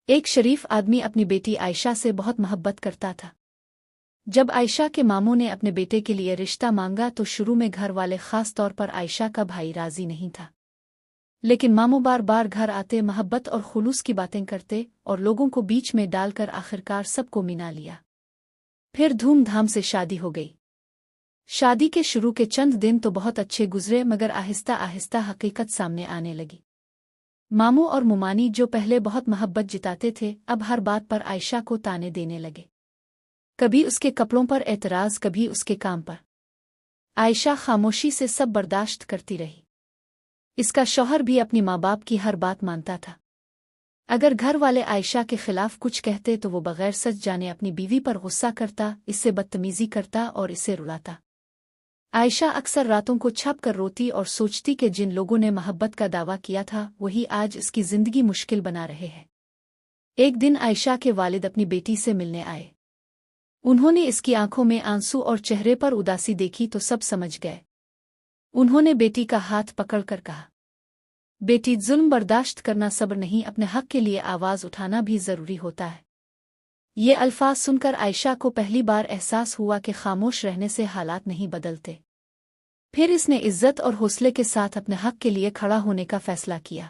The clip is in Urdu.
ایک شریف آدمی اپنی بیٹی عائشہ سے بہت محبت کرتا تھا۔ جب عائشہ کے ماموں نے اپنے بیٹے کے لیے رشتہ مانگا تو شروع میں گھر والے خاص طور پر عائشہ کا بھائی راضی نہیں تھا، لیکن ماموں بار بار گھر آتے، محبت اور خلوص کی باتیں کرتے اور لوگوں کو بیچ میں ڈال کر آخرکار سب کو منا لیا۔ پھر دھوم دھام سے شادی ہو گئی۔ شادی کے شروع کے چند دن تو بہت اچھے گزرے، مگر آہستہ آہستہ حقیقت سامنے آنے لگی۔ ماموں اور ممانی جو پہلے بہت محبت جتاتے تھے، اب ہر بات پر عائشہ کو طعنے دینے لگے۔ کبھی اس کے کپڑوں پر اعتراض، کبھی اس کے کام پر۔ عائشہ خاموشی سے سب برداشت کرتی رہی۔ اس کا شوہر بھی اپنی ماں باپ کی ہر بات مانتا تھا۔ اگر گھر والے عائشہ کے خلاف کچھ کہتے تو وہ بغیر سچ جانے اپنی بیوی پر غصہ کرتا، اس سے بدتمیزی کرتا اور اسے رلاتا۔ عائشہ اکثر راتوں کو چھپ کر روتی اور سوچتی کہ جن لوگوں نے محبت کا دعویٰ کیا تھا وہی آج اس کی زندگی مشکل بنا رہے ہیں۔ ایک دن عائشہ کے والد اپنی بیٹی سے ملنے آئے۔ انہوں نے اس کی آنکھوں میں آنسو اور چہرے پر اداسی دیکھی تو سب سمجھ گئے۔ انہوں نے بیٹی کا ہاتھ پکڑ کر کہا، بیٹی، ظلم برداشت کرنا صبر نہیں، اپنے حق کے لیے آواز اٹھانا بھی ضروری ہوتا ہے۔ یہ الفاظ سن کر عائشہ کو پہلی بار احساس ہوا کہ خاموش رہنے سے حالات نہیں بدلتے۔ پھر اس نے عزت اور حوصلے کے ساتھ اپنے حق کے لیے کھڑا ہونے کا فیصلہ کیا۔